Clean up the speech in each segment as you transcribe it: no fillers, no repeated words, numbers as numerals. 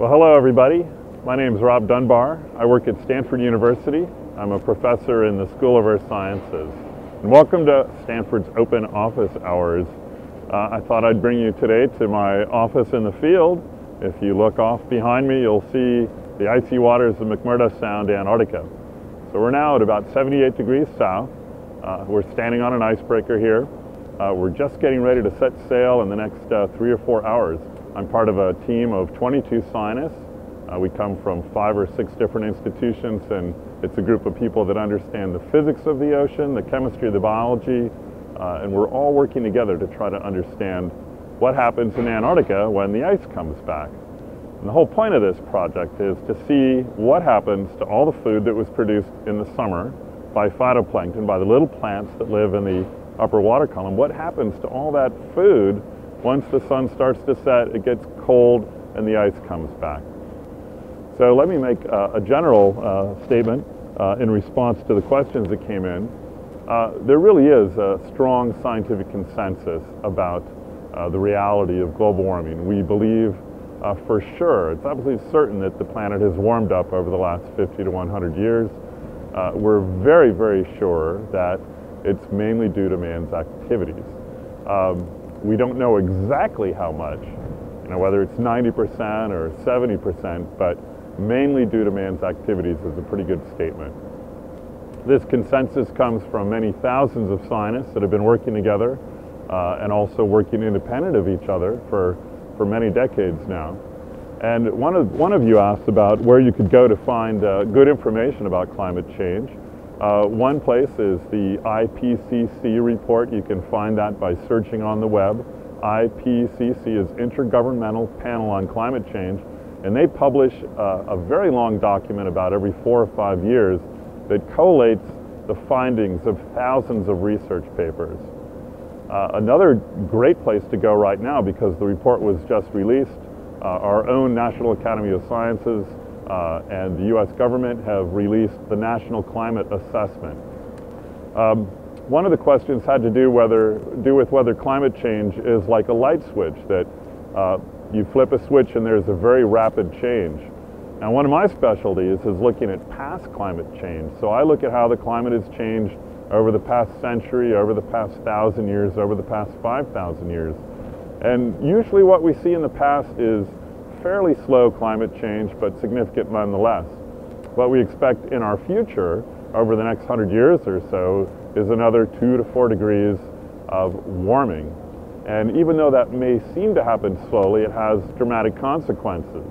Well, hello everybody. My name is Rob Dunbar. I work at Stanford University. I'm a professor in the School of Earth Sciences. And welcome to Stanford's Open Office Hours. I thought I'd bring you today to my office in the field. If you look off behind me, you'll see the icy waters of McMurdo Sound, Antarctica. So we're now at about 78 degrees south. We're standing on an icebreaker here. We're just getting ready to set sail in the next 3 or 4 hours. I'm part of a team of 22 scientists. We come from 5 or 6 different institutions, and it's a group of people that understand the physics of the ocean, the chemistry of the biology, and we're all working together to try to understand what happens in Antarctica when the ice comes back. And the whole point of this project is to see what happens to all the food that was produced in the summer by phytoplankton, by the little plants that live in the upper water column. What happens to all that food once the sun starts to set, it gets cold, and the ice comes back? So let me make a general statement in response to the questions that came in. There really is a strong scientific consensus about the reality of global warming. We believe for sure, it's absolutely certain that the planet has warmed up over the last 50 to 100 years. We're very, very sure that it's mainly due to man's activities. We don't know exactly how much, whether it's 90% or 70%, but mainly due to man's activities is a pretty good statement. This consensus comes from many thousands of scientists that have been working together and also working independent of each other for many decades now. And one of you asked about where you could go to find good information about climate change. One place is the IPCC report. You can find that by searching on the web. IPCC is Intergovernmental Panel on Climate Change, and they publish a very long document about every 4 or 5 years that collates the findings of thousands of research papers. Another great place to go right now, because the report was just released, our own National Academy of Sciences and the U.S. government have released the National Climate Assessment. One of the questions had to do with whether climate change is like a light switch, that you flip a switch and there's a very rapid change. Now, one of my specialties is looking at past climate change. So I look at how the climate has changed over the past century, over the past 1,000 years, over the past 5,000 years. And usually what we see in the past is fairly slow climate change, but significant nonetheless. What we expect in our future over the next 100 years or so is another 2 to 4 degrees of warming. And even though that may seem to happen slowly, it has dramatic consequences.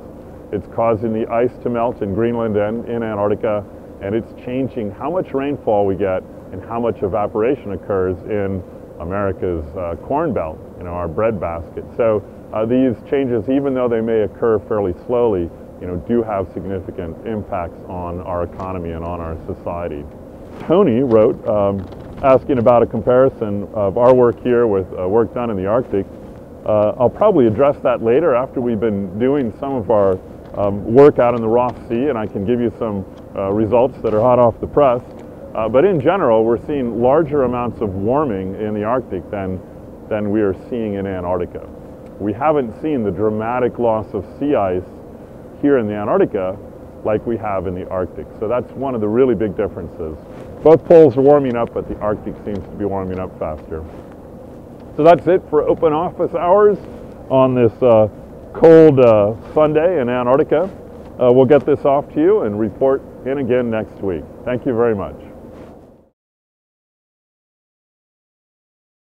It's causing the ice to melt in Greenland and in Antarctica, and it's changing how much rainfall we get and how much evaporation occurs in America's corn belt, our bread basket. So these changes, even though they may occur fairly slowly, do have significant impacts on our economy and on our society. Tony wrote asking about a comparison of our work here with work done in the Arctic. I'll probably address that later after we've been doing some of our work out in the Ross Sea, and I can give you some results that are hot off the press. But in general, we're seeing larger amounts of warming in the Arctic than we are seeing in Antarctica. We haven't seen the dramatic loss of sea ice here in the Antarctica like we have in the Arctic. So that's one of the really big differences. Both poles are warming up, but the Arctic seems to be warming up faster. So that's it for Open Office Hours on this cold Sunday in Antarctica. We'll get this off to you and report in again next week. Thank you very much.